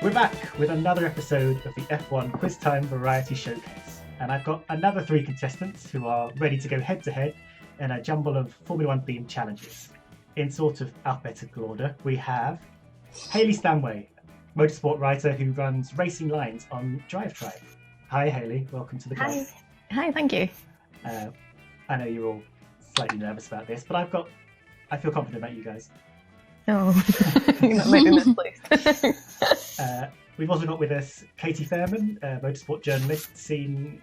We're back with another episode of the F1 Quiz Time Variety Showcase. And I've got another 3 contestants who are ready to go head-to-head in a jumble of Formula 1 themed challenges. In sort of alphabetical order, we have Hayley Stanway, motorsport writer who runs Racing Lines on Drive Tribe. Hi Hayley, welcome to the club. Hi, thank you. I know you're all slightly nervous about this, but I feel confident about you guys. Oh, you're not making this place. We've also got with us Katy, a motorsport journalist, seen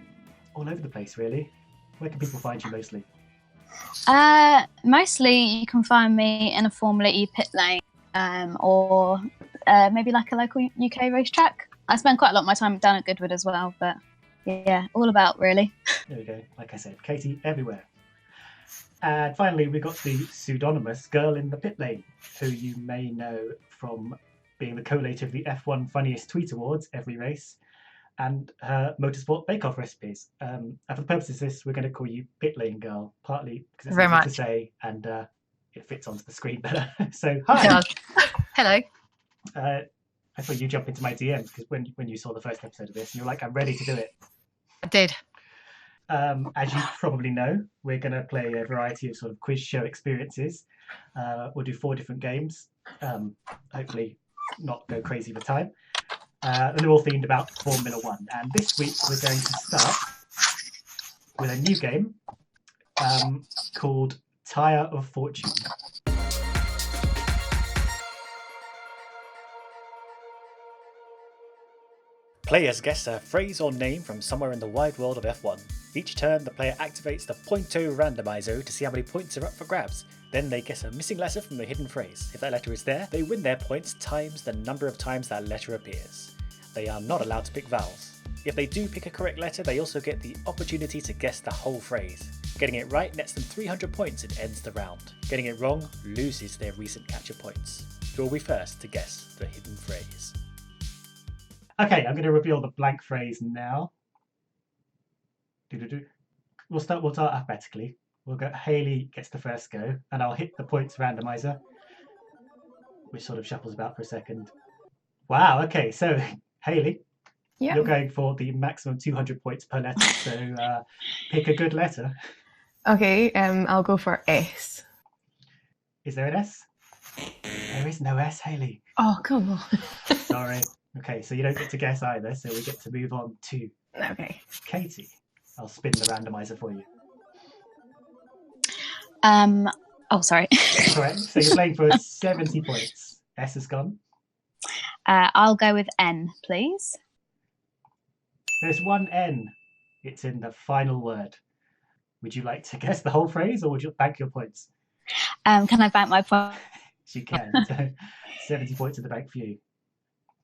all over the place, really. Where can people find you mostly? Mostly you can find me in a Formula E pit lane, or maybe like a local UK racetrack. I spend quite a lot of my time down at Goodwood as well, but yeah, all about really. There we go. Like I said, Katy everywhere. And finally, we've got the pseudonymous girl in the pit lane, who you may know from being the collator of the F1 Funniest Tweet Awards every race, and her motorsport bake-off recipes. And for the purposes of this, we're going to call you Pitlane Girl, partly because it's easy to say and it fits onto the screen better. So, hi! Hello. I thought you jumped into my DMs because when you saw the first episode of this, you were like, I'm ready to do it. I did. As you probably know, we're going to play a variety of sort of quiz show experiences. We'll do 4 different games, hopefully not go crazy with time. And they're all themed about Formula 1. And this week we're going to start with a new game called Tyre of Fortune. Players guess a phrase or name from somewhere in the wide world of F1. Each turn, the player activates the Pointo randomizer to see how many points are up for grabs. Then they guess a missing letter from the hidden phrase. If that letter is there, they win their points times the number of times that letter appears. They are not allowed to pick vowels. If they do pick a correct letter, they also get the opportunity to guess the whole phrase. Getting it right nets them 300 points and ends the round. Getting it wrong loses their recent catcher points. Who will be first to guess the hidden phrase? Okay, I'm going to reveal the blank phrase now. We'll start alphabetically. We'll go. Hayley gets the first go, and I'll hit the points randomizer, which sort of shuffles about for a second. Wow. Okay, so Hayley, you're going for the maximum 200 points per letter. So pick a good letter. Okay, I'll go for S. Is there an S? There is no S, Hayley. Oh, come on. Sorry. Okay, so you don't get to guess either, so we get to move on to Katy. I'll spin the randomizer for you. Oh, sorry. Correct. So you're playing for 70 points. S is gone. I'll go with N, please. There's one N. It's in the final word. Would you like to guess the whole phrase, or would you bank your points? Can I bank my points? You can. So 70 points in the bank for you.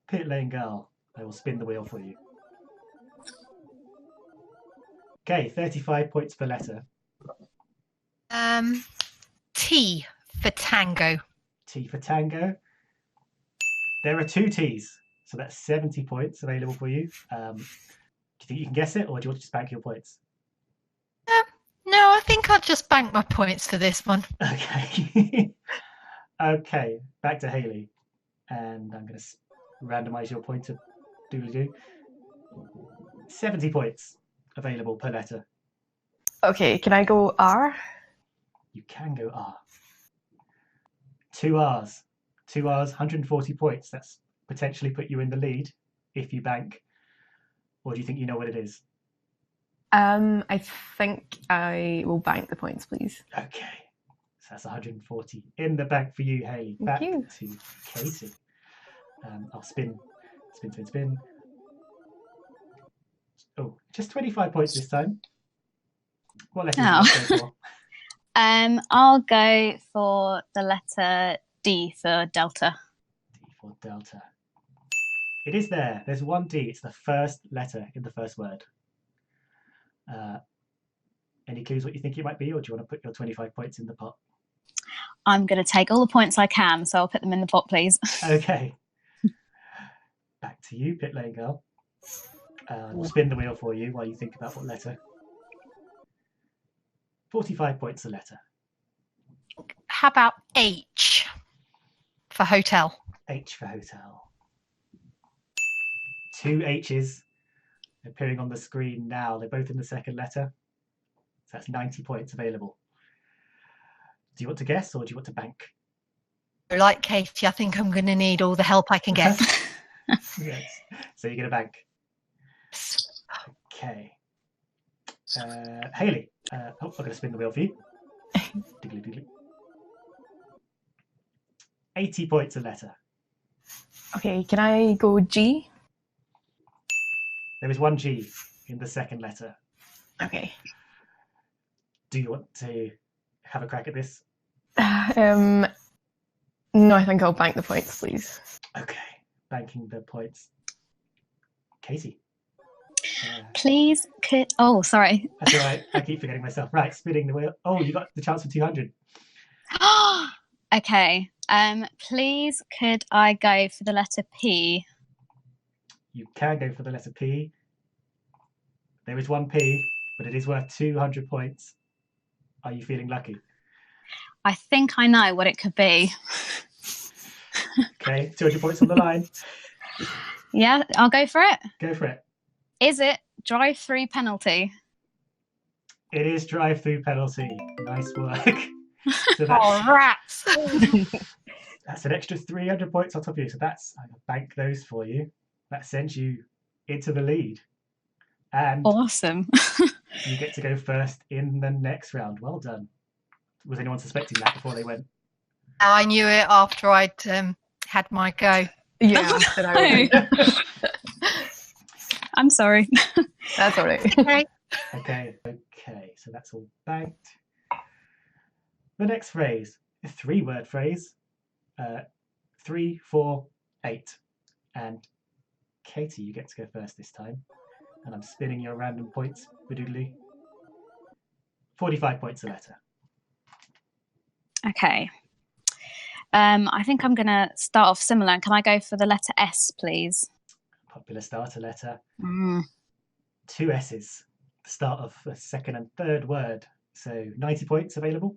Pit lane girl, I will spin the wheel for you. Okay, 35 points per letter. T for tango. T for tango. There are 2 T's, so that's 70 points available for you. Do you think you can guess it, or do you want to just bank your points? No, I think I'll just bank my points for this one. Okay. Okay, back to Hayley. And I'm going to randomise your pointer. Doodly-doo. 70 points available per letter. Okay, can I go R? You can go R. 2 R's. 2 R's, 140 points. That's potentially put you in the lead if you bank. Or do you think you know what it is? I think I will bank the points, please. Okay. So that's 140 in the bank for you, Hayley. Back to Katy. I'll spin. Oh, just 25 points this time. What letter is it for? I'll go for the letter D for Delta. D for Delta. It is there. There's 1 D. It's the first letter in the first word. Any clues what you think it might be, or do you want to put your 25 points in the pot? I'm going to take all the points I can, so I'll put them in the pot, please. Okay. Back to you, pit lane girl. We'll spin the wheel for you while you think about what letter. 45 points a letter. How about H for hotel? H for hotel. 2 H's appearing on the screen now. They're both in the second letter. So that's 90 points available. Do you want to guess or do you want to bank? Like Katy, I think I'm going to need all the help I can get. Yes. So you're going to bank. Okay. Hayley. I'm going to spin the wheel for you. Diggly diggly. 80 points a letter. Okay, can I go G? There is 1 G in the second letter. Okay. Do you want to have a crack at this? No, I think I'll bank the points, please. Okay, banking the points. Katy. Please could. Oh, sorry. That's all right. I keep forgetting myself. Right, spinning the wheel. Oh, you got the chance for 200. Okay. Please could I go for the letter P? You can go for the letter P. There is 1 P, but it is worth 200 points. Are you feeling lucky? I think I know what it could be. Okay, 200 points on the line. Yeah, I'll go for it. Go for it. Is it drive-through penalty? It is drive-through penalty. Nice work. So Oh, rats! that's an extra 300 points on top of you. So I'm gonna bank those for you. That sends you into the lead. And Awesome. you get to go first in the next round. Well done. Was anyone suspecting that before they went? I knew it after I'd had my go. Yeah, but I would. I'm sorry. That's all right. Okay. Okay. So that's all banked. The next phrase, a 3-word phrase. 3, 4, 8. And Katy, you get to go first this time. And I'm spinning your random points. Badoodly. 45 points a letter. Okay. I think I'm going to start off similar. Can I go for the letter S, please? Popular starter letter. Mm. 2 S's. The start of the second and third word. So 90 points available.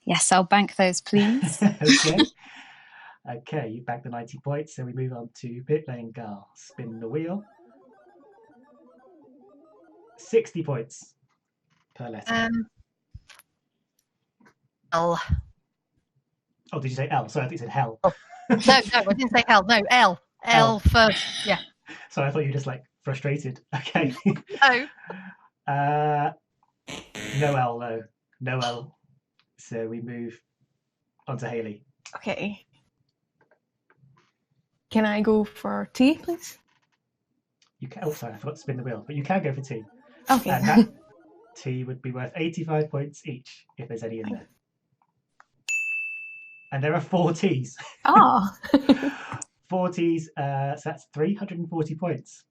Yes, I'll bank those, please. Okay. Okay, you banked the 90 points. So we move on to Pitlane Girl. Spin the wheel. 60 points per letter. L. Oh, did you say L? Sorry, I think you said hell. Oh. No, I didn't say L. No, L. L first. Yeah. So I thought you were just like frustrated. Okay. Oh. No L, though. No L. So we move on to Hayley. Okay. Can I go for T, please? You can. Oh, sorry, I forgot to spin the wheel, but you can go for T. Okay. And that T would be worth 85 points each if there's any in there. And there are 4 T's. Oh. 4 T's, so that's 340 points.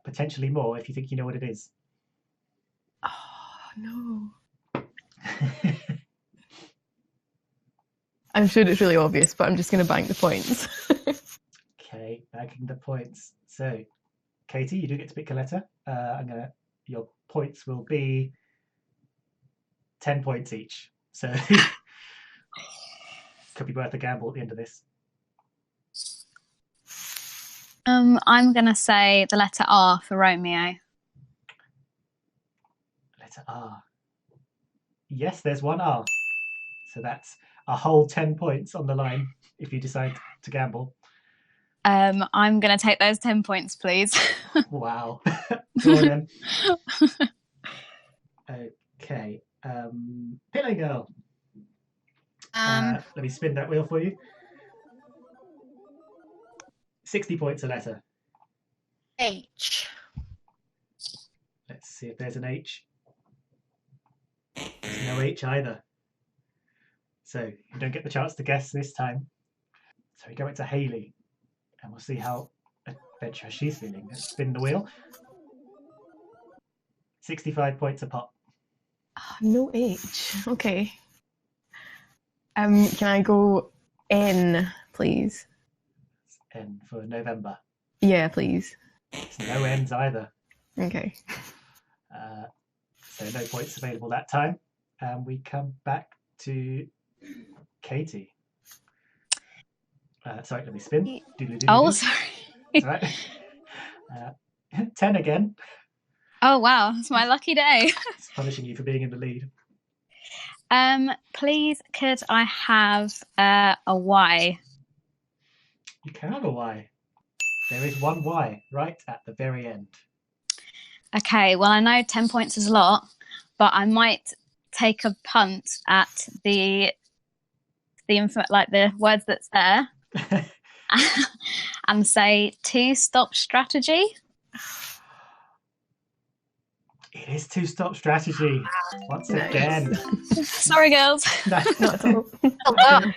Potentially more if you think you know what it is. Oh, no. I'm sure it's really obvious, but I'm just going to bank the points. Okay, banking the points. So, Katy, you do get to pick a letter. Your points will be 10 points each. So, could be worth a gamble at the end of this. I'm going to say the letter R for Romeo. Letter R. Yes, there's 1 R. So that's a whole 10 points on the line if you decide to gamble. I'm going to take those 10 points, please. Wow. Go on then. Okay. Pitlane Girl. Let me spin that wheel for you. 60 points a letter. H. Let's see if there's an H. There's no H either. So you don't get the chance to guess this time. So we go into Hayley and we'll see how adventurous she's feeling. Let's spin the wheel. 65 points a pop. Oh, no H. Okay. Can I go N, please? N for November. Yeah, please. There's no N's either. Okay. So no points available that time. And we come back to Katy. Sorry, let me spin. Oh, sorry. That's right. 10 again. Oh wow, it's my lucky day. It's punishing you for being in the lead. Please, could I have a Y? You can have a Y. There is one Y right at the very end. Okay, well I know 10 points is a lot, but I might take a punt at the words that's there and say two-stop strategy. It is two-stop strategy once Nice. again. Sorry, girls. Not at all. Well done.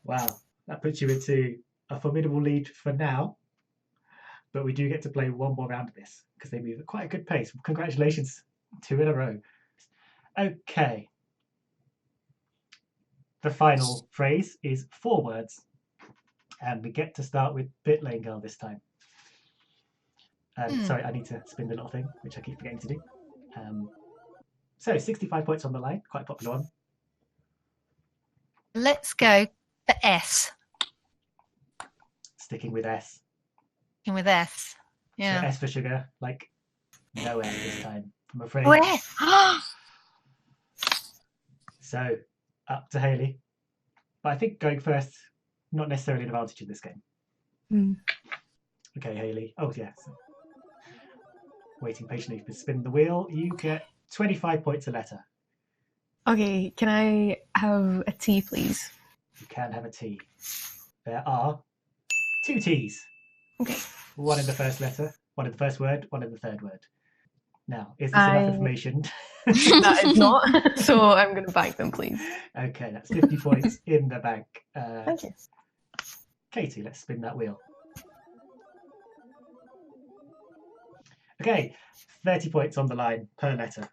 Wow, that puts you into a formidable lead for now. But we do get to play one more round of this because they move at quite a good pace. Congratulations, 2 in a row. Okay. The final phrase is 4 words. And we get to start with Pitlane Girl this time. Sorry, I need to spin the little thing, which I keep forgetting to do. So 65 points on the line, quite a popular one. Let's go for S. Sticking with S. And with S. So Yeah. S for sugar, like no S this time, I'm afraid. Oh, S. So up to Hayley. But I think going first, not necessarily an advantage in this game. Okay, Hayley. Oh, yes. Waiting patiently to spin the wheel. You get 25 points a letter. Okay, can I have a tea, please? You can have a T. There are 2 T's. Okay. One in the first letter, one in the first word, one in the third word. Now, is this enough information? That is not. So I'm going to bank them, please. Okay, that's 50 points in the bank. Thank you. Katy, let's spin that wheel. Okay, 30 points on the line per letter.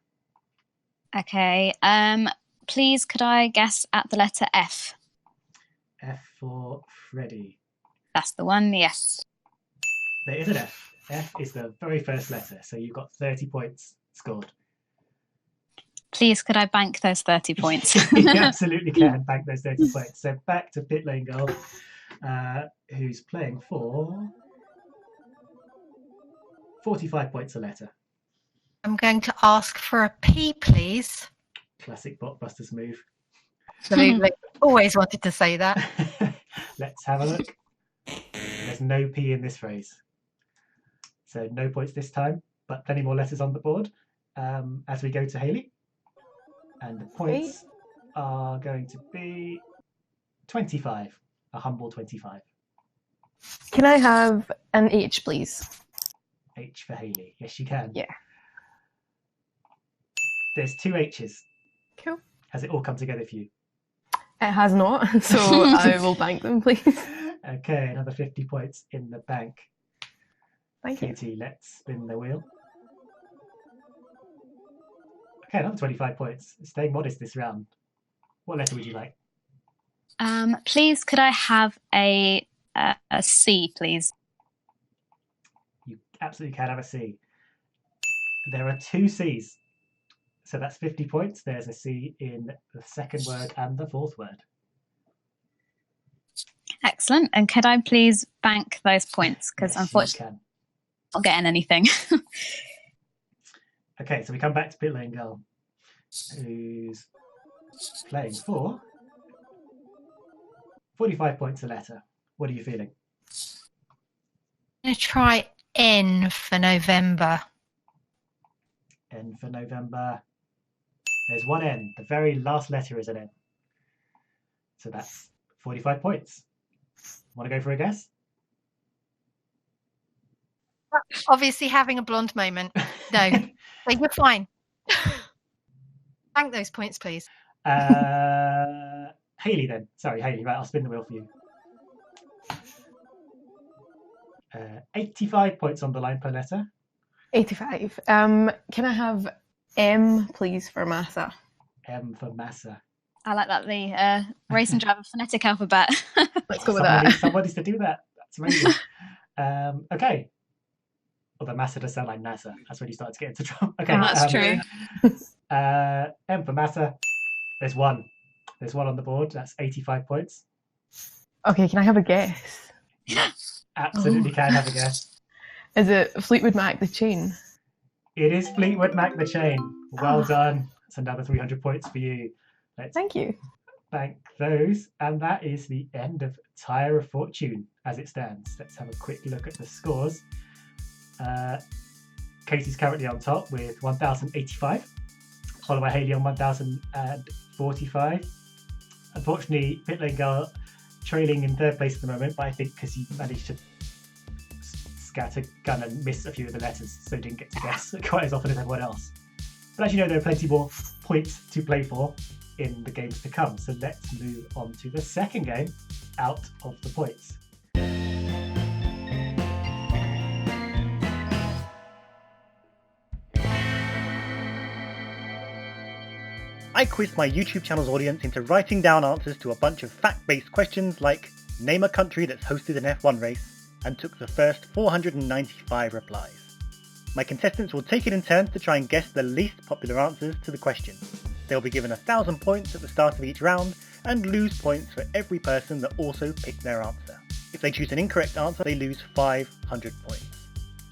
Okay. Please, could I guess at the letter F? F for Freddy. That's the one. Yes. There is an F. F is the very first letter, so you've got 30 points scored. Please, could I bank those 30 points? You absolutely can bank those 30 points. So back to Pitlane Girl, who's playing for 45 points a letter. I'm going to ask for a P, please. Classic Blockbusters move. Absolutely. Always wanted to say that. Let's have a look. There's no P in this phrase. So no points this time, but plenty more letters on the board as we go to Hayley. And the points are going to be 25, a humble 25. Can I have an H, please? H for Hayley. Yes, you can. Yeah. There's 2 H's. Cool. Has it all come together for you? It has not, so I will bank them, please. Okay, another 50 points in the bank. Thank you. Katy, let's spin the wheel. Okay, another 25 points. Staying modest this round. What letter would you like? Please, could I have a C, please? You absolutely can have a C. There are 2 C's. So that's 50 points. There's a C in the second word and the fourth word. Excellent. And could I please bank those points? Because Yes, you unfortunately, can. I'm not getting anything. Okay, so we come back to Pitlane Girl, who's playing for 45 points a letter. What are you feeling? I'm going to try N for November. N for November. There's 1 N. The very last letter is an N. So that's 45 points. Want to go for a guess? Obviously having a blonde moment. No, but you're fine. Bank those points, please. Hayley then. Sorry, Hayley. Right, I'll spin the wheel for you. 85 points on the line per letter. 85. Can I have M, please, for Massa? M for massa. I like that, the race and driver phonetic alphabet. Let's go with that. Someone needs to do that. That's amazing. Okay. Although massa does sound like NASA. That's when you start to get into trouble. Okay. That's true. M for massa. There's 1. There's 1 on the board. That's 85 points. Okay, can I have a guess? absolutely can have a guess. Is it Fleetwood Mac the Chain? It is Fleetwood Mac the Chain. Well Oh. done. That's another 300 points for you. Let's Thank you. bank those. And that is the end of Tyre of Fortune as it stands. Let's have a quick look at the scores. Katy's currently on top with 1,085, followed by Hayley on 1,045. Unfortunately, Pitlane Girl trailing in third place at the moment, but I think because he managed to scattergun and miss a few of the letters, so didn't get to guess quite as often as everyone else. But as you know, there are plenty more points to play for in the games to come. So let's move on to the second game out of the points. I quizzed my YouTube channel's audience into writing down answers to a bunch of fact-based questions like name a country that's hosted an F1 race, and took the first 495 replies. My contestants will take it in turns to try and guess the least popular answers to the question. They'll be given 1,000 points at the start of each round and lose points for every person that also picked their answer. If they choose an incorrect answer, they lose 500 points.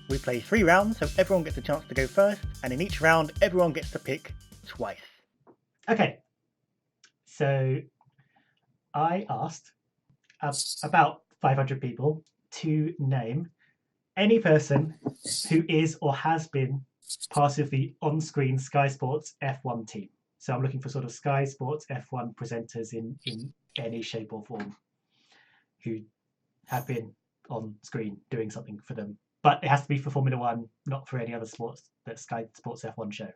We play 3 rounds, so everyone gets a chance to go first, and in each round everyone gets to pick twice. Okay, so I asked about 500 people to name any person who is or has been part of the on-screen Sky Sports F1 team. So I'm looking for sort of Sky Sports F1 presenters in any shape or form who have been on screen doing something for them. But it has to be for Formula One, not for any other sports that Sky Sports F1 show.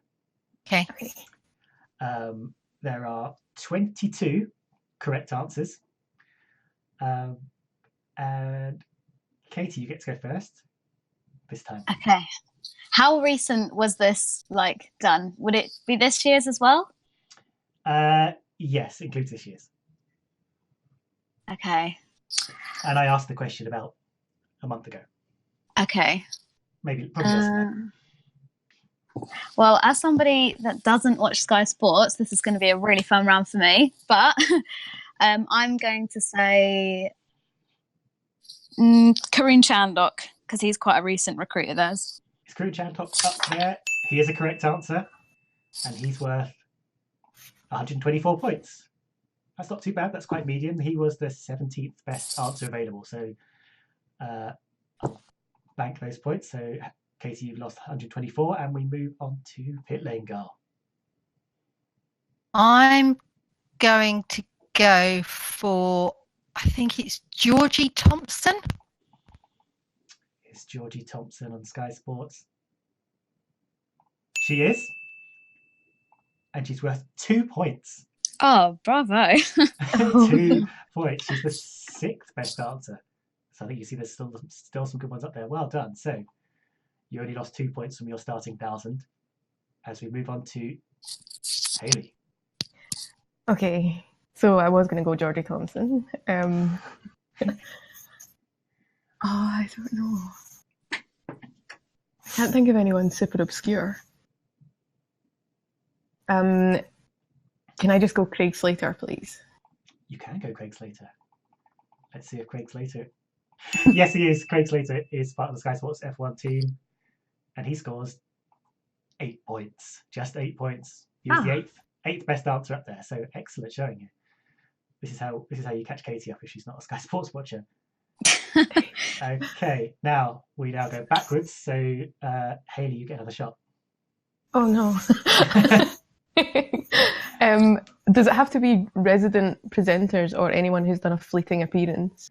Okay. There are 22 correct answers. And Katy, you get to go first this time. Okay. How recent was this done? Would it be this year's as well? Yes, includes this year's. Okay. And I asked the question about a month ago. Okay. Probably less than that. Well, as somebody that doesn't watch Sky Sports, this is going to be a really fun round for me. But I'm going to say Karun Chandok, because he's quite a recent recruit of theirs. Is Karun Chandok up there? He is a correct answer. And he's worth 124 points. That's not too bad. That's quite medium. He was the 17th best answer available. So I'll bank those points. So Katy, you've lost 124, and we move on to Pitlane Girl. I'm going to go for, I think it's Georgie Thompson. Is Georgie Thompson on Sky Sports? She is. And she's worth 2 points. Oh, bravo. 2 points. She's the 6th best answer. So I think you see there's still some good ones up there. Well done. So you only lost 2 points from your starting 1,000. As we move on to Hayley. Okay, so I was going to go Georgie Thompson. I don't know. I can't think of anyone super obscure. Can I just go Craig Slater, please? You can go Craig Slater. Let's see if Craig Slater... Yes, he is. Craig Slater is part of the Sky Sports F1 team. And he scores 8 points. Just 8 points. He was the eighth best answer up there. So excellent showing you. This is how you catch Katy up if she's not a Sky Sports watcher. Okay, we go backwards. So Hayley, you get another shot. Oh no. Does it have to be resident presenters or anyone who's done a fleeting appearance?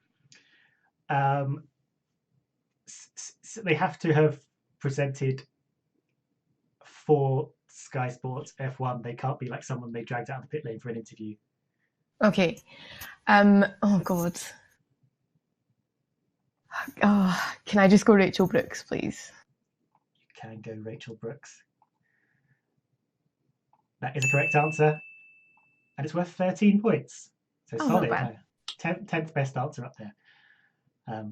So they have to have presented for Sky Sports F1. They can't be like someone they dragged out of the pit lane for an interview. Okay. Oh God. Oh, can I just go Rachel Brooks, please? You can go Rachel Brooks. That is a correct answer. And it's worth 13 points. So solid. 10th best answer up there. I'll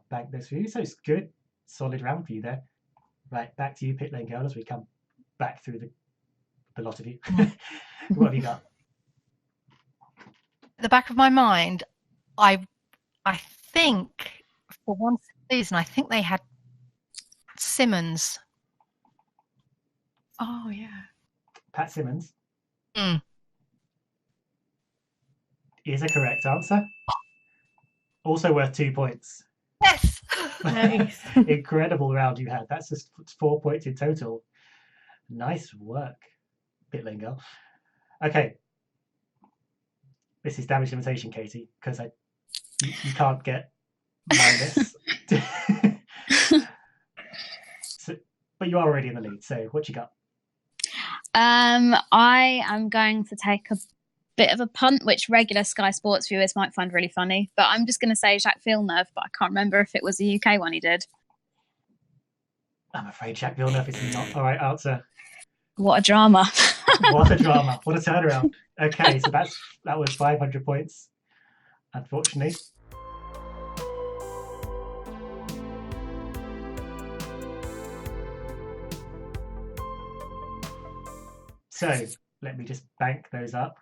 bank this for you. So it's good. Solid round for you there. Right, back to you, Pitlane Girl, as we come back through the lot of you. What have you got? At the back of my mind, I think for one season, I think they had Simmons. Oh, yeah. Pat Simmons Mm. is a correct answer. Also worth 2 points. Yes. Nice. Incredible round you had. That's just 4 points in total. Nice work, Pitlane girl. Okay. This is damage limitation, Katy, because you can't get minus. But you are already in the lead, so what you got? I am going to take a bit of a punt, which regular Sky Sports viewers might find really funny. But I'm just going to say Jacques Villeneuve, but I can't remember if it was a UK one he did. I'm afraid Jacques Villeneuve is not the right answer. What a drama. What a drama. What a turnaround. Okay, so that was 500 points, unfortunately. So let me just bank those up.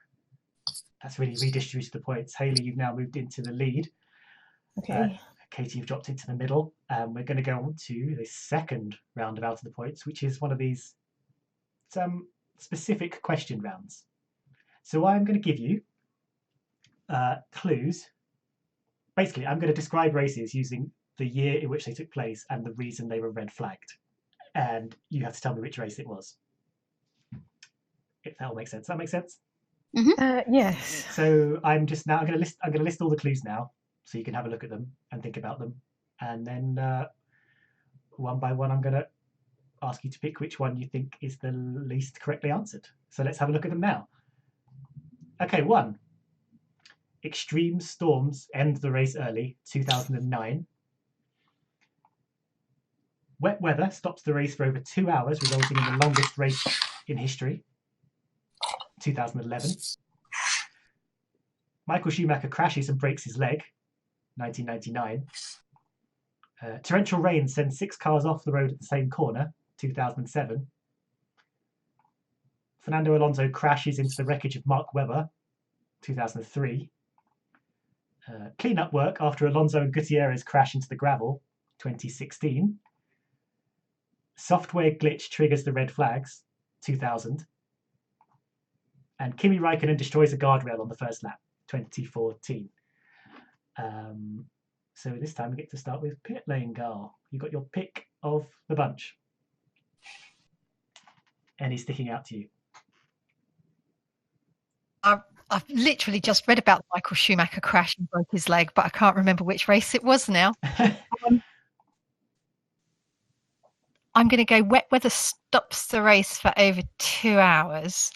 That's really redistributed the points. Hayley, you've now moved into the lead. Okay. Katy, you've dropped into the middle. We're going to go on to the second roundabout of the points, which is one of these specific question rounds. So I'm going to give you clues. Basically, I'm going to describe races using the year in which they took place and the reason they were red flagged. And you have to tell me which race it was. If that all makes sense. Does that make sense? Yes. So I'm going to list all the clues now, so you can have a look at them and think about them, and then one by one I'm going to ask you to pick which one you think is the least correctly answered. So let's have a look at them now. Okay, 1. Extreme storms end the race early, 2009. Wet weather stops the race for over 2 hours, resulting in the longest race in history, 2011. Michael Schumacher crashes and breaks his leg, 1999. Torrential rain sends 6 cars off the road at the same corner, 2007. Fernando Alonso crashes into the wreckage of Mark Webber, 2003. Clean-up work after Alonso and Gutierrez crash into the gravel, 2016. Software glitch triggers the red flags, 2000. And Kimi Raikkonen destroys a guardrail on the first lap, 2014. So this time we get to start with Pitlane girl. You got your pick of the bunch. Any sticking out to you? I've literally just read about Michael Schumacher crash and broke his leg, but I can't remember which race it was now. I'm going to go wet weather stops the race for over 2 hours.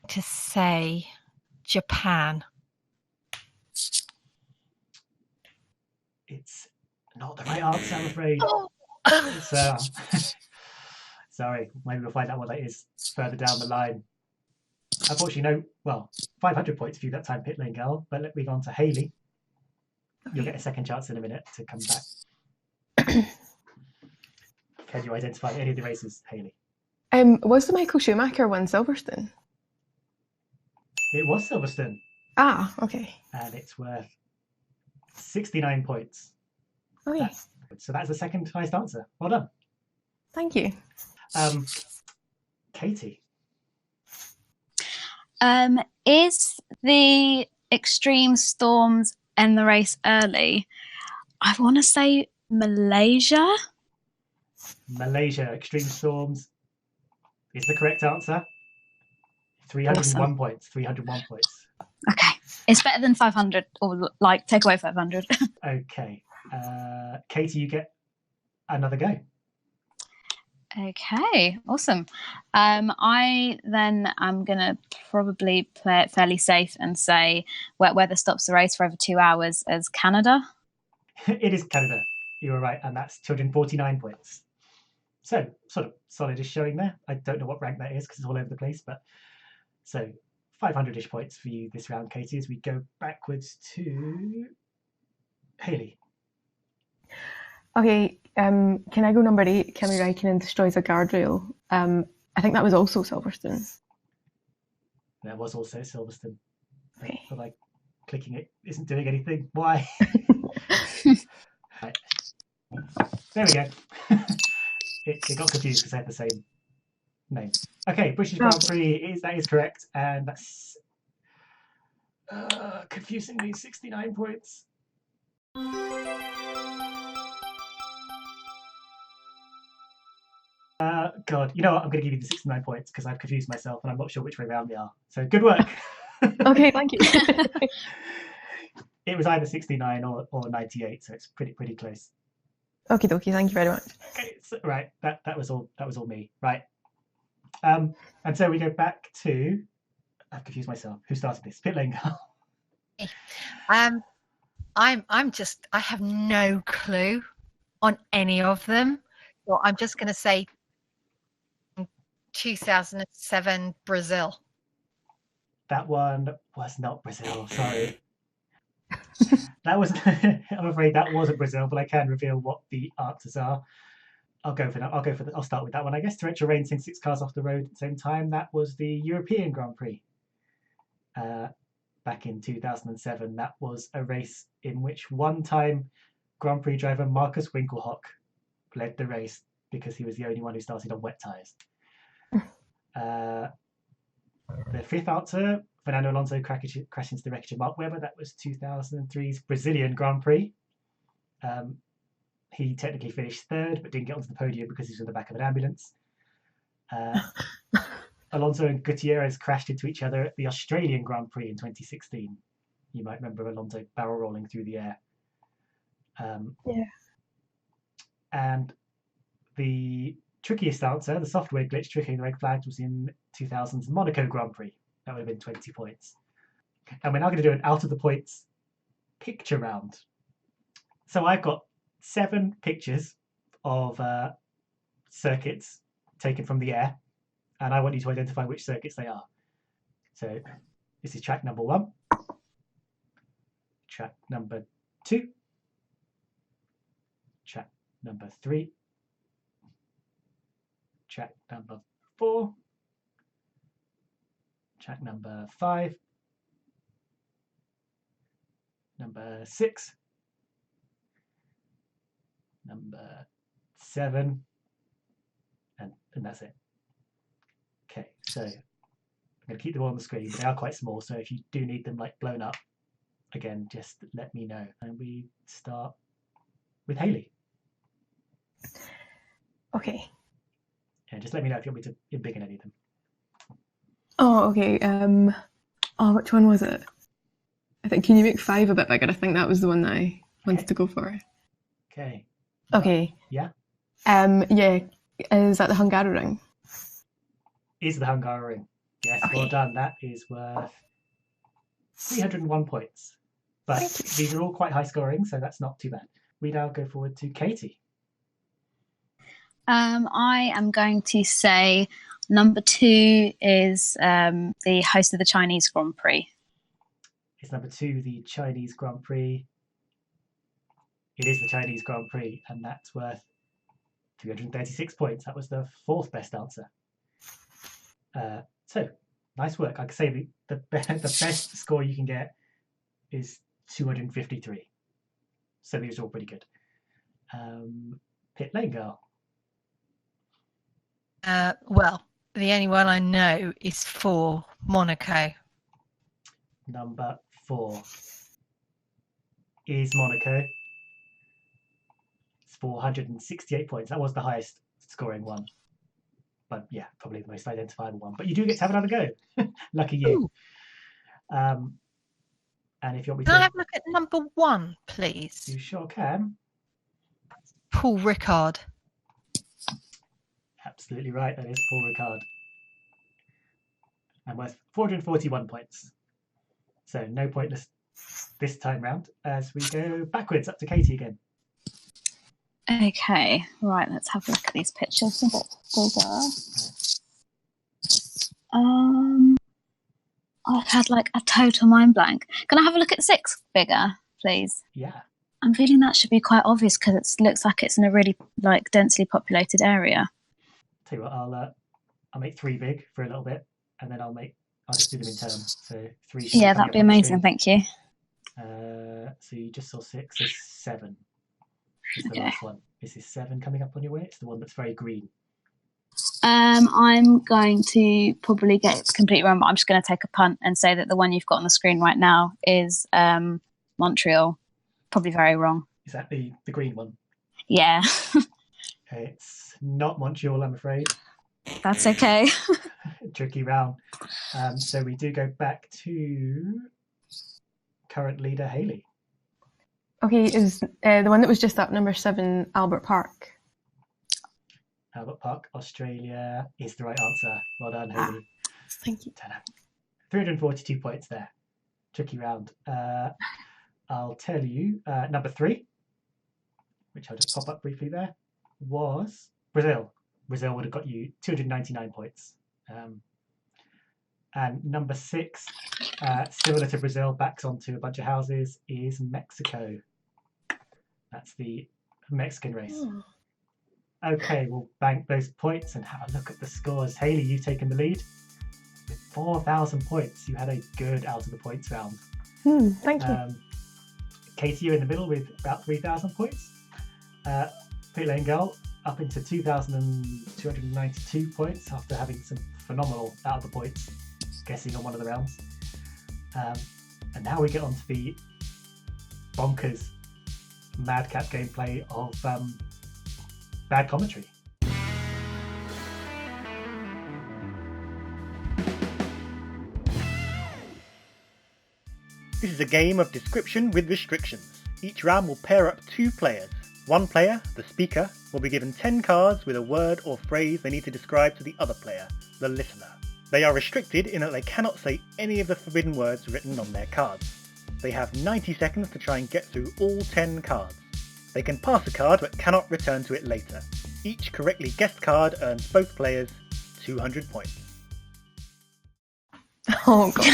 To say Japan. It's not the right answer, I'm afraid. It's, sorry, maybe we'll find out what that is further down the line. Unfortunately, 500 points for you that time, Pitlane girl. But let me go on to Hayley. You'll get a second chance in a minute to come back. Can you identify any of the races, Hayley? Was the Michael Schumacher one Silverstone? It was Silverstone. Ah, okay. And it's worth 69 points. Okay. So that's the second highest answer. Well done. Thank you. Katy. Is the extreme storms end the race early? I want to say Malaysia. Malaysia, extreme storms is the correct answer. 301 Awesome. points. 301 points. Okay. It's better than 500, or take away 500. Okay. Katy, you get another go. Okay, awesome. I then am going to probably play it fairly safe and say wet weather stops the race for over 2 hours as Canada. It is Canada. You were right, and that's 249 points. So, sort of solid-ish showing there. I don't know what rank that is because it's all over the place, but so 500-ish points for you this round, Katy, as we go backwards to Hayley. Okay, can I go number 8? Kimi Raikkonen destroys a guardrail. I think that was also Silverstone. That was also Silverstone. Okay. But I clicking it isn't doing anything. Why? Right. There we go. it got confused because they had the same name. Okay, British Grand Prix that is correct, and that's confusingly 69 points. God, you know what? I'm going to give you the 69 points because I've confused myself and I'm not sure which way around they are. So good work. Okay, thank you. It was either 69 or 98, so it's pretty close. Okie dokie, thank you very much. Okay, so, right, that was all me. Right. And so we go back to, I've confused myself. Who started this? Pitlane girl. I have no clue on any of them. So I'm just going to say 2007 Brazil. That one was not Brazil. Sorry. That was. I'm afraid that wasn't Brazil, but I can reveal what the answers are. I'll go for that. I'll start with that one. I guess torrential rain sends 6 cars off the road at the same time. That was the European Grand Prix. Back in 2007, that was a race in which one-time Grand Prix driver Marcus Winkelhock led the race because he was the only one who started on wet tyres. The fifth answer, Fernando Alonso crashed into the wreckage of Mark Webber. That was 2003's Brazilian Grand Prix. He technically finished third, but didn't get onto the podium because he was in the back of an ambulance. Alonso and Gutierrez crashed into each other at the Australian Grand Prix in 2016. You might remember Alonso barrel rolling through the air. Yeah. And the trickiest answer, the software glitch triggering the red flags, was in 2000's Monaco Grand Prix. That would have been 20 points. And we're now going to do an out of the points picture round. So I've got 7 pictures of circuits taken from the air, and I want you to identify which circuits they are. So this is track number 1, track number 2, track number 3, track number 4, track number 5, number 6, number 7, and that's it. Okay, so I'm going to keep them all on the screen, but they are quite small, so if you do need them like blown up, again, just let me know. And we start with Hayley. Okay. Yeah, just let me know if you want me to embiggen any of them. Oh, okay. Which one was it? I think, can you make 5 a bit bigger? I think that was the one that I wanted to go for. Okay. Okay. Yeah? Yeah. Is that the Hungaroring? Is the Hungaroring. Yes, Okay. well done. That is worth 301 points. But these are all quite high scoring, so that's not too bad. We now go forward to Katy. I am going to say number 2 is the host of the Chinese Grand Prix. Is number 2 the Chinese Grand Prix? It is the Chinese Grand Prix, and that's worth 336 points. That was the 4th best answer. So, nice work. I could say the best score you can get is 253. So these are all pretty good. Pitlane girl. Well, the only one I know is 4, Monaco. Number 4 is Monaco. It's 468 points. That was the highest scoring one. But yeah, probably the most identifiable one. But you do get to have another go. Lucky you. And if you want me Can I have a look at number 1, please? You sure can. Paul Ricard. Absolutely right. That is Paul Ricard. And worth 441 points. So no pointless this time round as we go backwards up to Katy again. Okay, right, let's have a look at these pictures a bit bigger. I've had like a total mind blank. Can I have a look at 6 bigger, please? Yeah. I'm feeling that should be quite obvious because it looks like it's in a really like densely populated area. Tell you what, I'll make 3 big for a little bit, and then I'll just do them in turn. So 3. Yeah, that'd be amazing. Thank you. So you just saw 6, so 7 is the Okay. last one. Is this 7 coming up on your way? It's the one that's very green. I'm going to probably get it completely wrong, but I'm just going to take a punt and say that the one you've got on the screen right now is Montreal. Probably very wrong. Is that the green one? Yeah, It's not Montreal, I'm afraid. that's okay. Tricky round. So we do go back to current leader Hayley. Okay, is the one that was just up, number 7, Albert Park? Albert Park, Australia is the right answer. Well done, Hayley. Thank you. 342 points there. Tricky round. I'll tell you, number 3, which I'll just pop up briefly there, was Brazil. Brazil would have got you 299 points. And number 6, similar to Brazil, backs onto a bunch of houses, is Mexico. That's the Mexican race. Oh. Okay, we'll bank those points and have a look at the scores. Hayley, you've taken the lead with 4,000 points. You had a good out of the points round. Thank you. Katy, you're in the middle with about 3,000 points. Pitlane Girl up into 2,292 points after having some phenomenal out of the points guessing on one of the rounds. And now we get on to the bonkers madcap gameplay of bad commentary. This is a game of description with restrictions. Each round will pair up 2 players. One player, the speaker, will be given 10 cards with a word or phrase they need to describe to the other player, the listener. They are restricted in that they cannot say any of the forbidden words written on their cards. They have 90 seconds to try and get through all 10 cards. They can pass a card but cannot return to it later. Each correctly guessed card earns both players 200 points. Oh, God.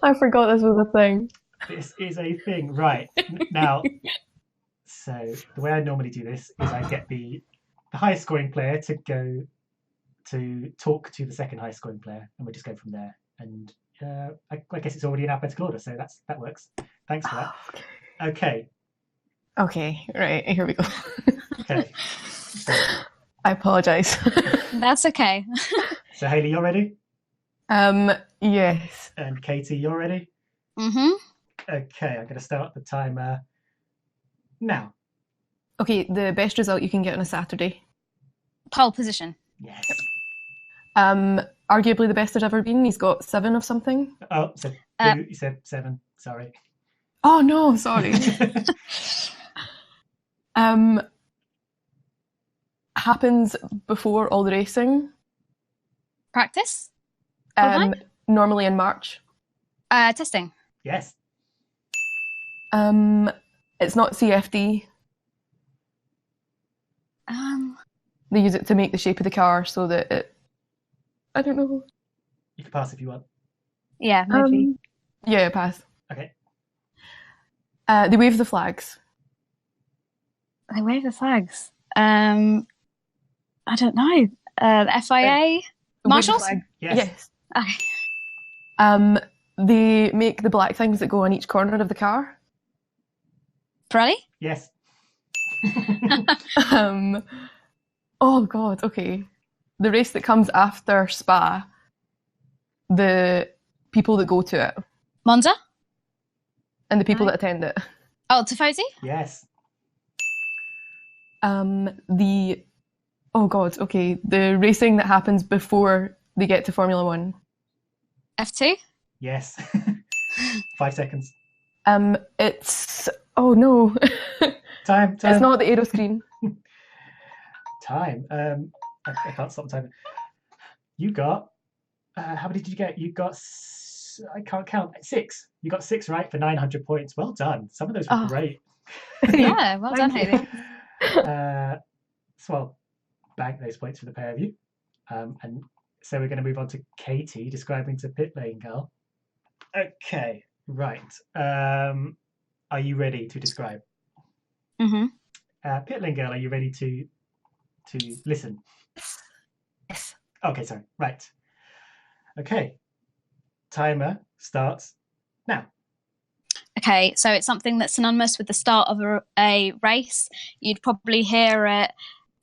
I forgot this was a thing. This is a thing, right? Now, so the way I normally do this is I get the highest scoring player to go to talk to the second highest scoring player, and we just go from there. And I guess it's already in alphabetical order, so that works. Thanks for that. Okay. Okay, right, here we go. Okay. So, I apologise. That's okay. so Hayley, you're ready? Yes. And Katy, you're ready? Mm-hmm. Okay, I'm going to start the timer now. Okay, the best result you can get on a Saturday. Pole position. Yes. Arguably the best there's ever been. He's got 7 of something. Oh, so you said 7. Sorry. Oh no, sorry. Happens before all the racing. Practice. Normally in March. Testing. Yes. It's not CFD. They use it to make the shape of the car so that it. I don't know. You can pass if you want. Yeah, maybe. Yeah, pass. Okay. They wave the flags. They wave the flags. I don't know. The FIA. Marshals? Yes. Okay. They make the black things that go on each corner of the car. Pirelli? Yes. Oh God, okay. The race that comes after Spa, the people that go to it. Monza? And the people that attend it. Oh, Tifosi? Yes. Oh God, okay. The racing that happens before they get to Formula One. F2? Yes. 5 seconds. It's, oh no. Time. It's not the aero screen. Time. I can't stop the timer. You got, how many did you get? You got, I can't count, 6. You got 6 right for 900 points. Well done. Some of those were great. Yeah, well done, Hayley. So I'll bank those points for the pair of you. And so we're going to move on to Katy describing to Pitlane Girl. Okay, right. Are you ready to describe? Mm-hmm. Pitlane Girl, are you ready to listen? Yes. Okay, sorry. Right. Okay. Timer starts now. Okay, so it's something that's synonymous with the start of a race. You'd probably hear it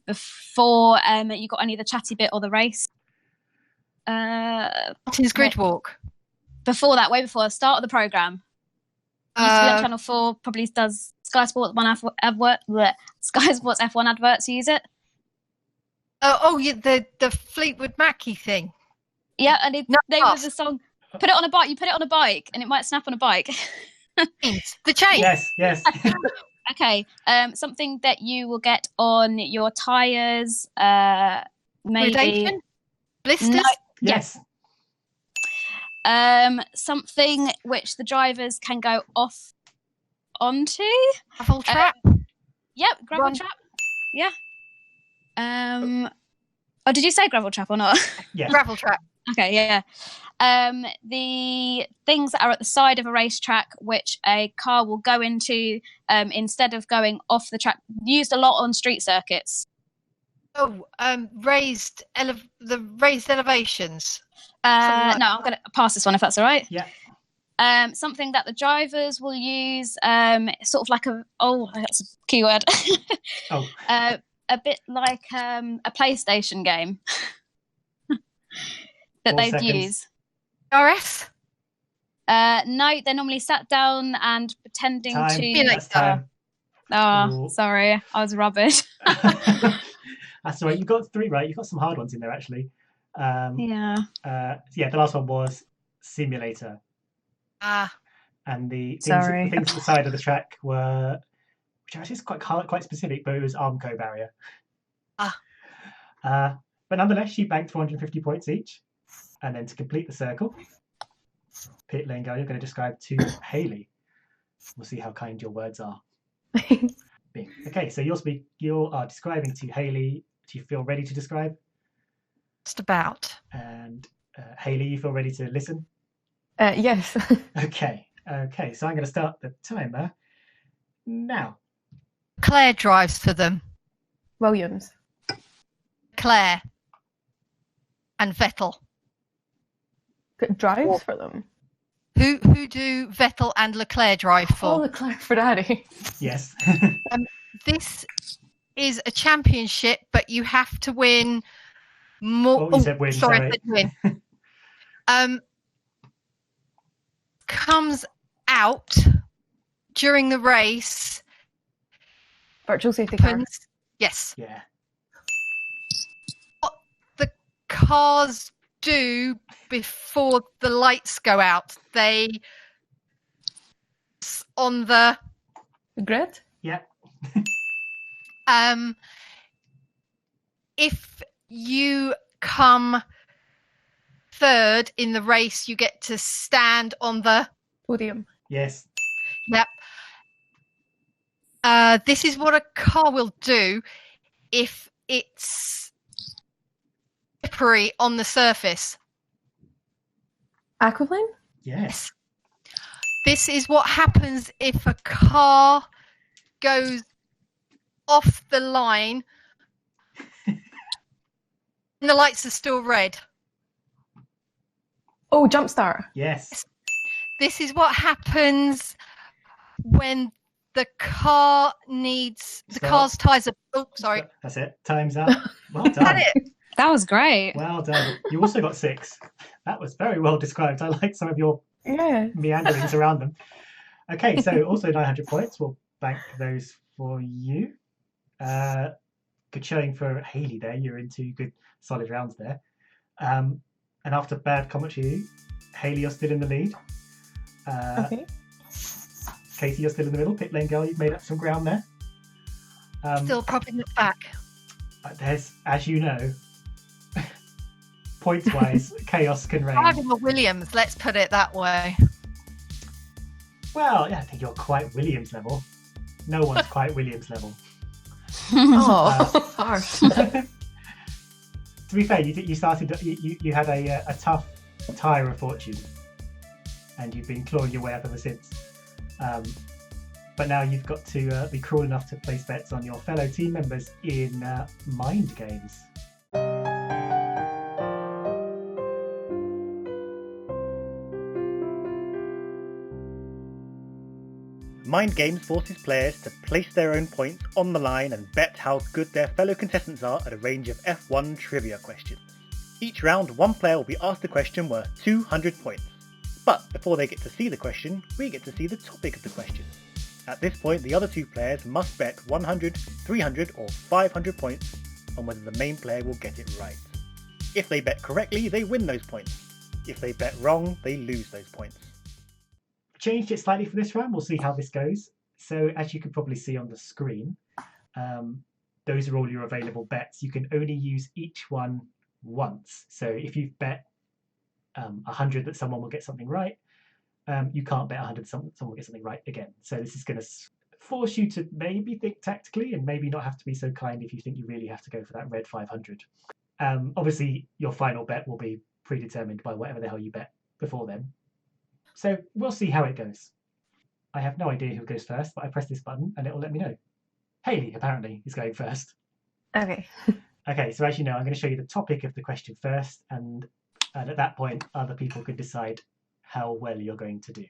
before you got any of the chatty bit or the race. Martin's Grid Walk. Before that, way before the start of the programme. Used to be on Channel 4, probably does Sky Sports Sky Sports F1 adverts use it. Yeah, the Fleetwood Mackie thing. Yeah, and it name of the song. Put it on a bike. You put it on a bike, and it might snap on a bike. The chain. Yes. Okay. Something that you will get on your tyres. Maybe Gradation? Blisters. No, Yes. Something which the drivers can go off onto. Gravel trap. Yep, gravel Run. trap. Yeah. Oh, did you say gravel trap or not? Yeah. Gravel trap. Okay, yeah. The things that are at the side of a racetrack, which a car will go into instead of going off the track, used a lot on street circuits. Oh, the raised elevations. No, I'm going to pass this one if that's all right. Yeah. Something that the drivers will use, sort of like that's a keyword. A bit like a PlayStation game that 4 they'd seconds. use. RS. No, they're normally sat down and pretending Time. to. That's time. Oh, Ooh. sorry, I was rubbish. That's all right. You got 3 right. You got some hard ones in there actually. Yeah. The last one was simulator. And the things at the side of the track were, which actually is quite specific, but it was Armco barrier. But nonetheless, you banked 450 points each. And then to complete the circle, Pitlane girl, you're going to describe to Hayley. We'll see how kind your words are. Okay, so you are describing to Hayley. Do you feel ready to describe? Just about. And Hayley, you feel ready to listen? Yes. Okay, so I'm going to start the timer now. Claire drives for them. Williams. Claire. And Vettel. Drives for them. Who do Vettel and Leclerc drive for? Oh, Leclerc Ferrari. Yes. This is a championship, but you have to win more. Oh, you said win, sorry. I said win. Comes out during the race. Virtual safety car. Yes. Yeah. What the cars do before the lights go out? They on the grid. Yeah. If you come third in the race, you get to stand on the Podium. Yes. Yep. This is what a car will do if it's slippery on the surface. Aquaplane? Yes. This is what happens if a car goes off the line and the lights are still red. Oh, jump start. Yes. This is what happens when the car needs the car's tyres are. Oh, sorry. That's it. Time's up. Well done. That's it. That was great. Well done. You also got 6. That was very well described. I like some of your meanderings around them. Okay, so also 900 points. We'll bank those for you. Good showing for Hayley there. You're in 2 good solid rounds there. And after bad commentary, Hayley, you're still in the lead. Okay. Katy, you're still in the middle. Pitlane girl, you've made up some ground there. Still propping it back. There's, as you know, points-wise, chaos can reign. Driving a Williams, let's put it that way. Well, yeah, I think you're quite Williams level. No one's quite Williams level. Oh, harsh. To be fair, you started. You had a tough Tyre of Fortune, and you've been clawing your way up ever since. But now you've got to be cruel enough to place bets on your fellow team members in mind games. Mind Games forces players to place their own points on the line and bet how good their fellow contestants are at a range of F1 trivia questions. Each round, one player will be asked a question worth 200 points. But before they get to see the question, we get to see the topic of the question. At this point, the other two players must bet 100, 300 or 500 points on whether the main player will get it right. If they bet correctly, they win those points. If they bet wrong, they lose those points. Changed it slightly for this round. We'll see how this goes. So as you can probably see on the screen, those are all your available bets. You can only use each one once. So if you've bet 100 that someone will get something right, you can't bet 100 that someone will get something right again. So this is going to force you to maybe think tactically and maybe not have to be so kind if you think you really have to go for that red 500. Obviously, your final bet will be predetermined by whatever the hell you bet before then. So we'll see how it goes. I have no idea who goes first, but I press this button and it will let me know. Hayley, apparently, is going first. Okay. Okay, so as you know, I'm going to show you the topic of the question first, and at that point, other people can decide how well you're going to do.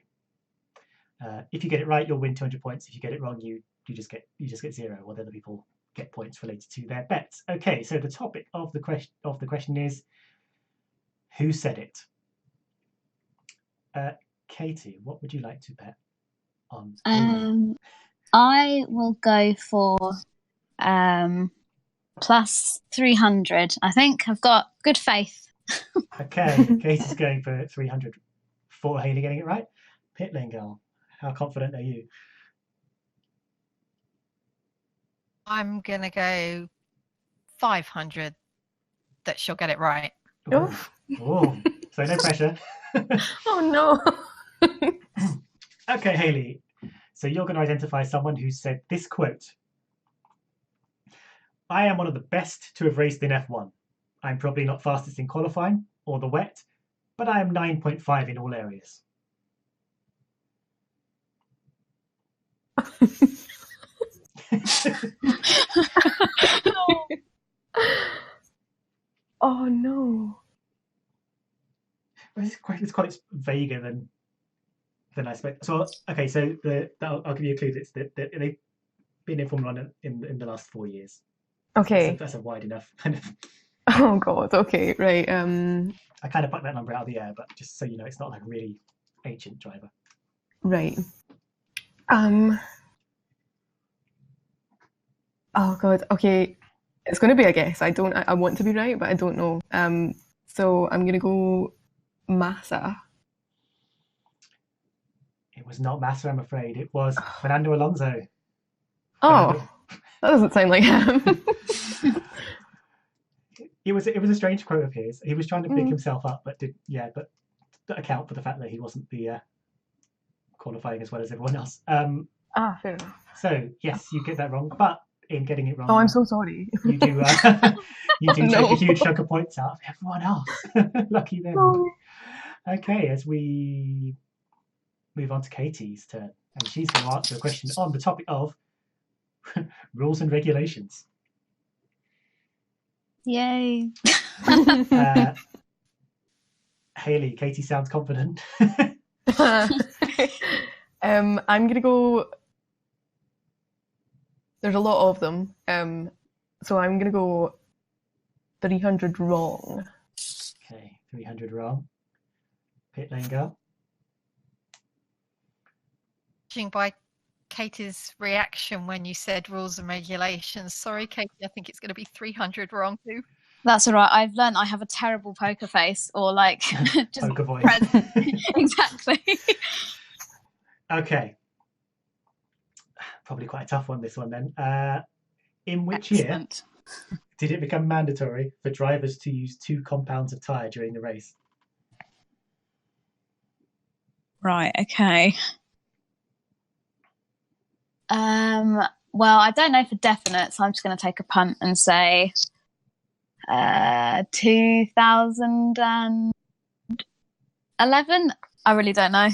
If you get it right, you'll win 200 points. If you get it wrong, you just get 0, while the other people get points related to their bets. Okay, so the topic of the question is, who said it? Katy, what would you like to bet on? I will go for plus 300. I think I've got good faith. Okay, Katy's going for 300 for Hayley getting it right. Pitlane girl, how confident are you? I'm going to go 500 that she'll get it right. Ooh. Ooh. So no pressure. Oh no. Okay, Hayley. So you're going to identify someone who said this quote. I am one of the best to have raced in F1. I'm probably not fastest in qualifying or the wet, but I am 9.5 in all areas. Oh no. It's quite vaguer than I expect. So okay, so I'll give you a clue. It's that they've been in Formula 1 in the last 4 years. Okay. So that's a wide enough kind of. Oh god. Okay. Right. I kind of plucked that number out of the air, but just so you know, it's not like a really ancient driver. Right. Oh god. Okay. It's going to be a guess. I want to be right, but I don't know. So I'm going to go Massa. It was not Massa, I'm afraid. It was Fernando Alonso. Oh, that doesn't sound like him. It was a strange quote of his. He was trying to pick himself up, but did account for the fact that he wasn't the qualifying as well as everyone else. Fair enough. So yes, you get that wrong, but in getting it wrong, Oh, I'm so sorry. you do take a huge chunk of points out of everyone else. Lucky them. No. Okay, as we move on to Katy's turn, and she's going to answer a question on the topic of rules and regulations. Yay. Hayley, Katy sounds confident. I'm gonna go. There's a lot of them, so I'm gonna go 300 wrong. Okay, 300 wrong. Pitlane girl. Judging by Katy's reaction when you said rules and regulations, sorry, Katy, I think it's going to be 300 wrong too. That's all right. I've learned I have a terrible poker face, or like just Poker voice. Exactly. Okay. Probably quite a tough one, this one then. In which year did it become mandatory for drivers to use 2 compounds of tyre during the race? Right. Okay. Well, I don't know for definite, so I'm just going to take a punt and say 2011. I really don't know.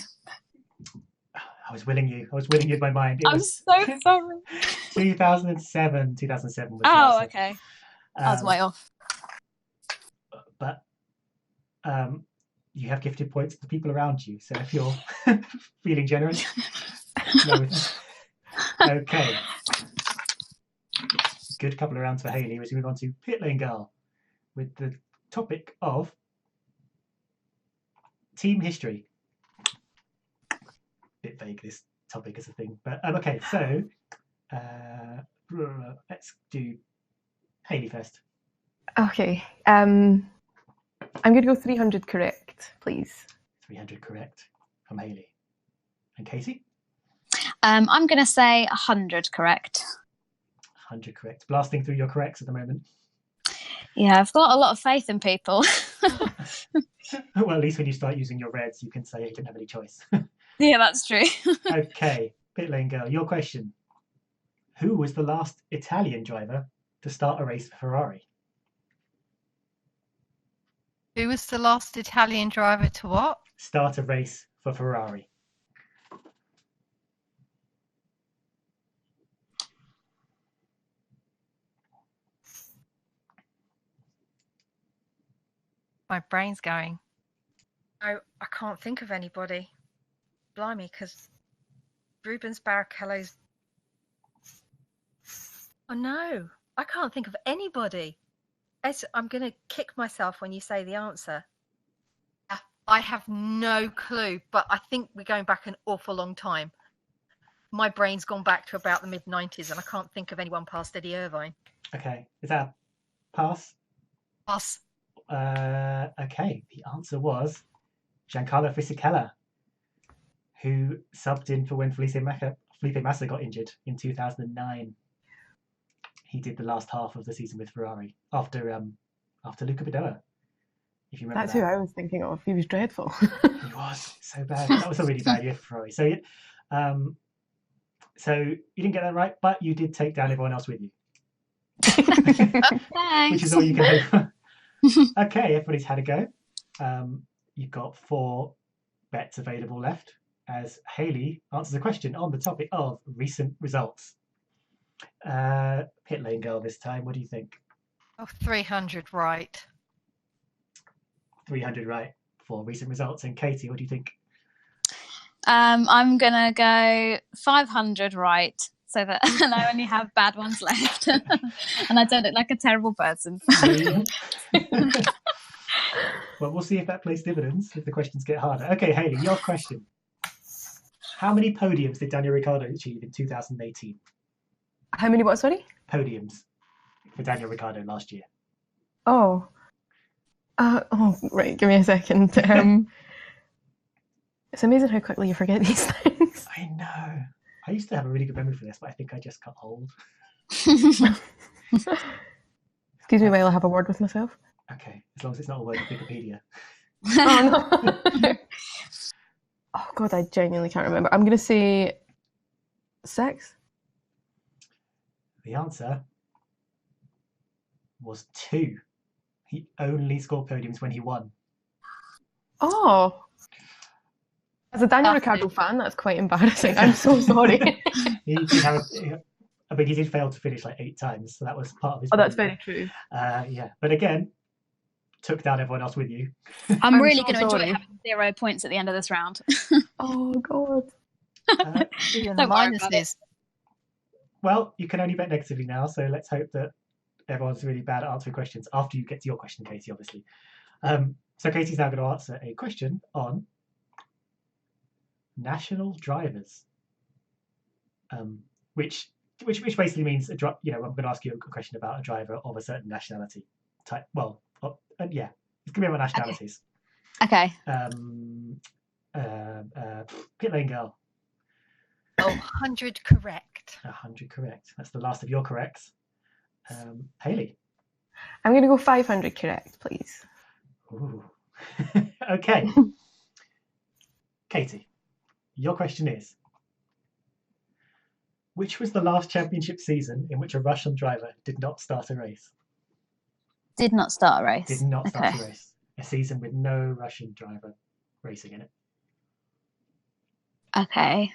I was winning you in my mind. I'm so sorry. 2007. 2007 was the Oh, answer. okay. I was way off. But you have gifted points to the people around you. So if you're feeling generous, No. Okay. Good couple of rounds for Hayley as we move on to Pitlane Girl with the topic of team history. Bit vague, this topic as a thing, but okay. So let's do Hayley first. Okay. I'm going to go 300 correct, please. 300 correct from Hayley. And Katy? I'm going to say 100 correct. 100 correct. Blasting through your corrects at the moment. Yeah, I've got a lot of faith in people. Well, at least when you start using your reds, you can say you didn't have any choice. Yeah, that's true. Okay, Pitlane Girl, your question. Who was the last Italian driver to start a race for Ferrari? Who was the last Italian driver to what? Start a race for Ferrari. My brain's going. I can't think of anybody. Blimey, because Rubens Barrichello's. Oh no, I can't think of anybody. I'm going to kick myself when you say the answer. I have no clue, but I think we're going back an awful long time. My brain's gone back to about the mid-90s and I can't think of anyone past Eddie Irvine. Okay, is that a pass? Pass. Okay, the answer was Giancarlo Fisichella, who subbed in for when Felipe Massa got injured in 2009. He did the last half of the season with Ferrari after Luca Badoa. If you remember, That's who I was thinking of. He was dreadful. He was so bad. That was a really bad year for Ferrari. So you didn't get that right, but you did take down everyone else with you. Thanks. Which is all you can hope for. Okay, everybody's had a go. You've got 4 bets available left as Hayley answers a question on the topic of recent results. Pitlane Girl this time, what do you think? Oh, 300 right. 300 right for recent results. And Katy, what do you think? I'm going to go 500 right so that and I only have bad ones left. And I don't look like a terrible person. Well, we'll see if that plays dividends, if the questions get harder. Okay, Hayley, your question. How many podiums did Daniel Ricciardo achieve in 2018? How many what, sorry? Podiums for Daniel Ricciardo last year. Oh. Right, give me a second. It's amazing how quickly you forget these things. I know. I used to have a really good memory for this, but I think I just got old. Excuse me while I have a word with myself. Okay, as long as it's not a word of Wikipedia. Oh, no. Oh, God, I genuinely can't remember. I'm going to say 6. The answer was 2. He only scored podiums when he won. Oh. As a Daniel Ricciardo fan, that's quite embarrassing. I'm so sorry. He did fail to finish like 8 times, so that was part of his. Oh, that's very true. Yeah, but again, took down everyone else with you. I'm really so going to enjoy sorry. having 0 points at the end of this round. Oh, God. Even Don't the worry about minuses. Well, you can only bet negatively now, so let's hope that everyone's really bad at answering questions after you get to your question, Katy, obviously. So Katy's now going to answer a question on national drivers, which basically means I'm going to ask you a question about a driver of a certain nationality type. Well, yeah, it's going to be about nationalities. Okay. Pitlane Girl. Oh, 100 correct. 100 correct. That's the last of your corrects. Hayley. I'm going to go 500 correct, please. Ooh. Okay. Katy, your question is, which was the last championship season in which a Russian driver did not start a race? Did not start a race. Did not start a race. A season with no Russian driver racing in it. Okay.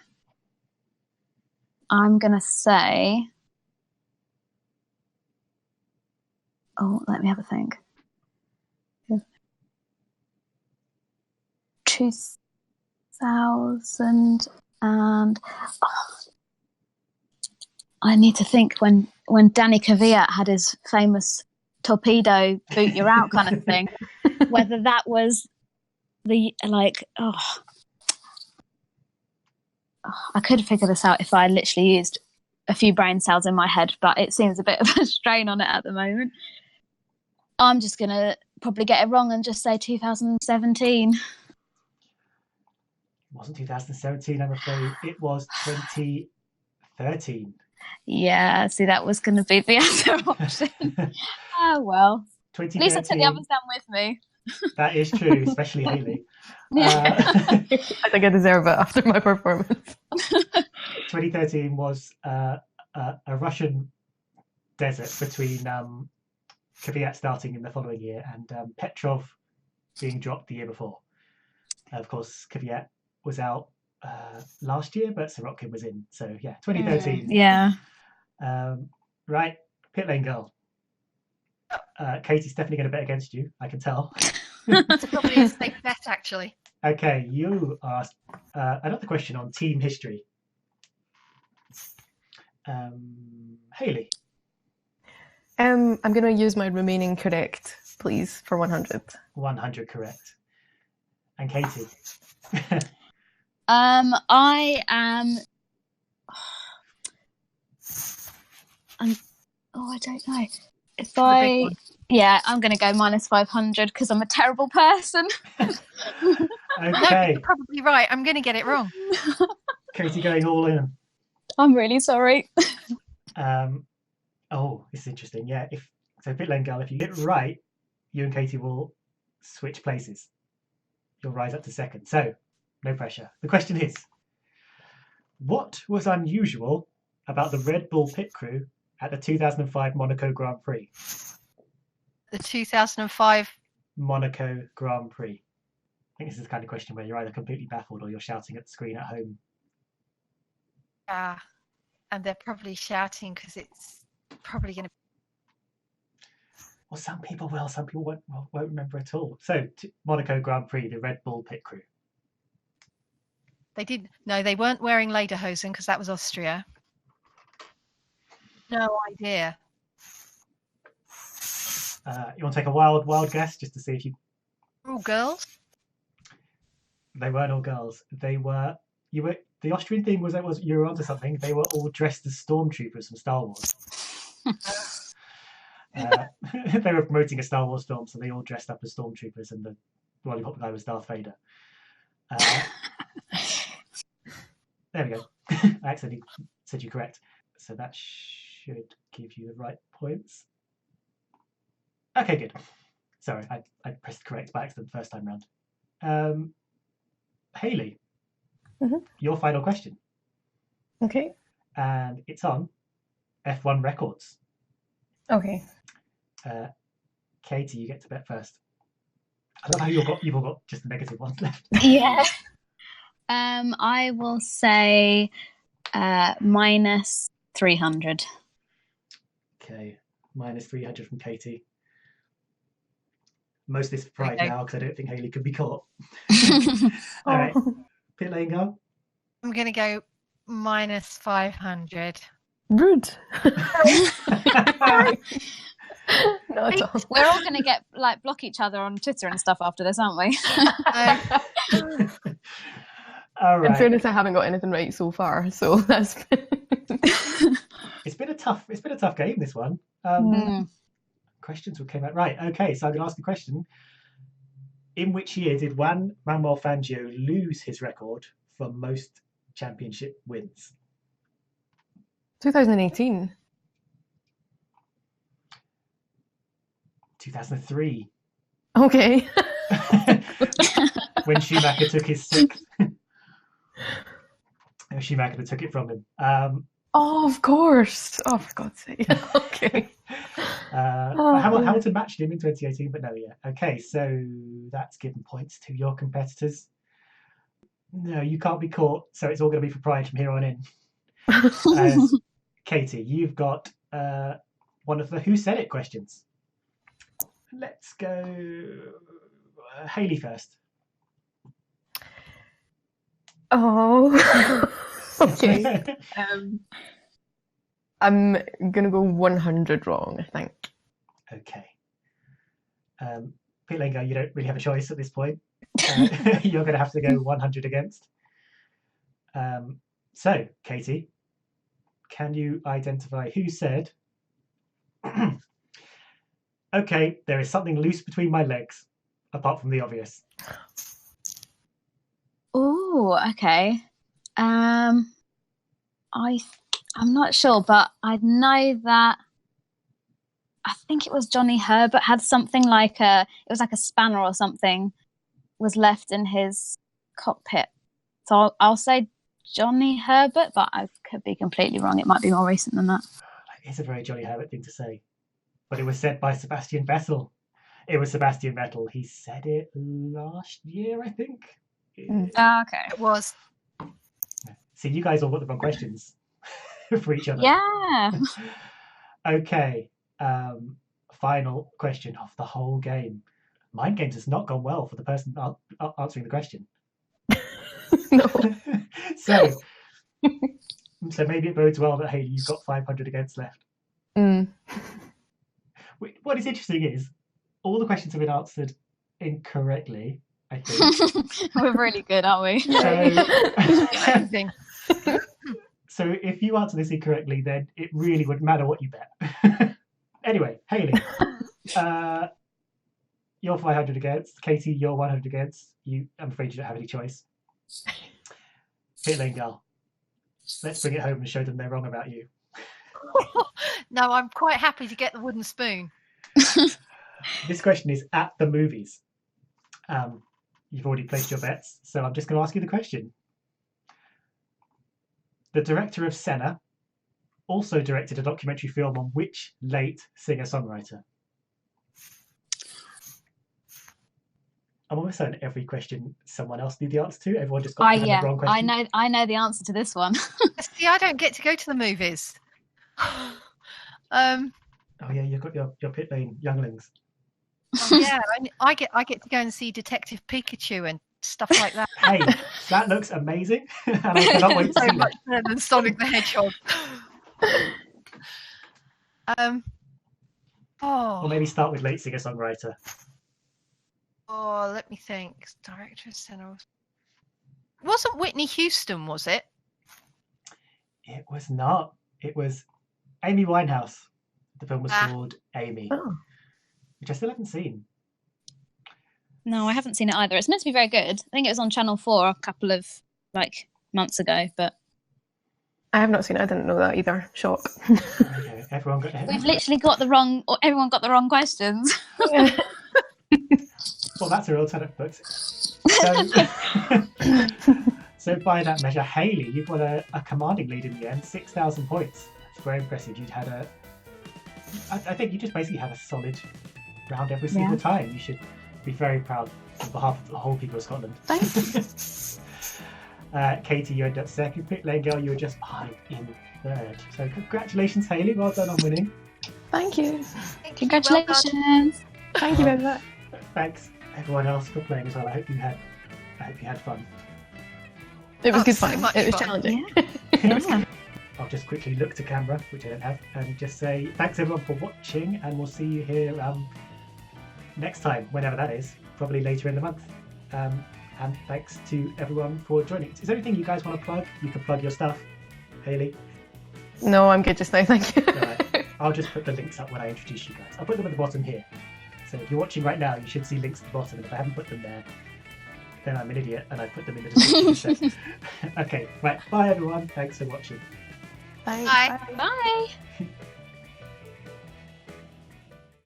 I'm going to say... Oh, let me have a think. 2000... And I need to think when Danny Kvyat had his famous torpedo boot you out kind of thing, whether that was the I could figure this out if I literally used a few brain cells in my head, but it seems a bit of a strain on it at the moment. I'm just going to probably get it wrong and just say 2017. It wasn't 2017, I'm afraid. It was 2013. Yeah, see, that was going to be the other option. Oh, well. At least I took the others down with me. That is true, especially Hayley. Yeah. I think I deserve it after my performance. 2013 was a Russian desert between Kvyat starting in the following year and Petrov being dropped the year before. Of course, Kvyat was out last year, but Sirotkin was in. So, yeah, 2013. Yeah. Right, Pitlane girl. Katie's definitely going to bet against you, I can tell. It's probably a safe bet, actually. Okay, you asked another question on team history. Hayley. I'm going to use my remaining correct, please, for 100. 100 correct. And Katy. I am. I don't know. I'm going to go minus 500 because I'm a terrible person. Okay. No, you're probably right. I'm going to get it wrong. Katy going all in. I'm really sorry. It's interesting. Yeah. So Pitlane girl, if you get it right, you and Katy will switch places. You'll rise up to second. So, no pressure. The question is, what was unusual about the Red Bull pit crew at the 2005 Monaco Grand Prix? The 2005 Monaco Grand Prix. I think this is the kind of question where you're either completely baffled or you're shouting at the screen at home. And they're probably shouting because it's probably going to. Well, some people will, some people won't remember at all. So, Monaco Grand Prix, the Red Bull pit crew. They weren't wearing lederhosen because that was Austria. No idea. You want to take a wild guess just to see if you... All girls? They weren't all girls. The Austrian theme was you were onto something. They were all dressed as stormtroopers from Star Wars. They were promoting a Star Wars film, so they all dressed up as stormtroopers, and the lollipop guy was Darth Vader. There we go. I accidentally said you correct. So that should give you the right points. Okay, good. Sorry, I pressed correct by accident the first time round. Hayley, your final question. Okay. And it's on F1 records. Okay. Katy, you get to bet first. I love how you've all got just the negative ones left. Yeah. I will say minus 300. Okay, minus 300 from Katy. Most of this for pride now because I don't think Hayley could be caught. All right, Pitlane girl. I'm going to go minus 500. Rude. Not at all. We're all going to get block each other on Twitter and stuff after this, aren't we? All right. In fairness, I haven't got anything right so far, so that's. It's been a tough game, this one. Questions came out right. Okay, so I'm going to ask the question: in which year did Juan Manuel Fangio lose his record for most championship wins? 2018. 2003. Okay. When Schumacher took his sixth. Schumacher took it from him. Of course. Oh, for God's sake. Okay. Hamilton matched him in 2018, but no, yeah. Okay, so that's given points to your competitors. No, you can't be caught, so it's all going to be for pride from here on in. Katy, you've got one of the Who Said It questions. Let's go Hayley first. Oh. Okay. I'm gonna go 100 wrong, I think. Okay. Pitlane Girl, you don't really have a choice at this point. You're going to have to go 100 against. So, Katy, can you identify who said, okay, there is something loose between my legs, apart from the obvious? Oh, okay. I'm not sure, but I know that I think it was Johnny Herbert had something like it was like a spanner or something was left in his cockpit. So I'll say Johnny Herbert, but I could be completely wrong. It might be more recent than that. It's a very Johnny Herbert thing to say, but it was said by Sebastian Vettel. It was Sebastian Vettel. He said it last year, I think. Oh, okay. It was. See, you guys all got the wrong questions for each other. Yeah. Okay. Final question of the whole game. Mind Games has not gone well for the person answering the question. No. so maybe it bodes well that, Hayley, you've got 500 against left. What is interesting is all the questions have been answered incorrectly, I think. We're really good, aren't we? Amazing. So if you answer this incorrectly, then it really wouldn't matter what you bet. Anyway, Hayley, you're 500 against. Katy, you're 100 against. I'm afraid you don't have any choice. Pitlane Girl, let's bring it home and show them they're wrong about you. No, I'm quite happy to get the wooden spoon. This question is at the movies. You've already placed your bets, so I'm just going to ask you the question. The director of Senna also directed a documentary film on which late singer-songwriter? I'm almost certain every question someone else knew the answer to. Everyone just got the wrong question. I know the answer to this one. See, I don't get to go to the movies. Oh yeah, you've got your Pitlane younglings. Oh, yeah, I get to go and see Detective Pikachu and stuff like that. Hey, that looks amazing, and I cannot wait to So see much better than Sonic the Hedgehog. Or maybe start with late singer-songwriter. Oh, let me think. Director of Senna. Wasn't Whitney Houston, was it? It was not. It was Amy Winehouse. The film was called Amy, which I still haven't seen. No, I haven't seen it either. It's meant to be very good. I think it was on Channel 4 a couple of months ago, but I have not seen it. I didn't know that either. Shock. Okay, everyone got we've literally got everyone got the wrong questions. Well, that's a real ton of books. So by that measure, Hayley, you've got a commanding lead in the end, 6,000 points. That's very impressive. I think you just basically had a solid round every single time. You should be very proud on behalf of the whole people of Scotland. Thanks. Katy, you ended up second. Pitlane Girl, you were just behind in third. So congratulations, Hayley. Well done on winning. Thank you. Congratulations. Thank you very much. Thanks everyone else for playing as well. I hope you had fun. It was good so fun. much It was fun. challenging. Yeah. I'll just quickly look to camera, which I don't have, and just say thanks everyone for watching, and we'll see you here next time, whenever that is, probably later in the month. And thanks to everyone for joining. Is there anything you guys want to plug? You can plug your stuff. Hayley? No, I'm good just now, thank you. Right. I'll just put the links up when I introduce you guys. I'll put them at the bottom here. So if you're watching right now, you should see links at the bottom, and if I haven't put them there, then I'm an idiot and I put them in the description. Okay, right. Bye everyone. Thanks for watching. Bye. Bye. Bye.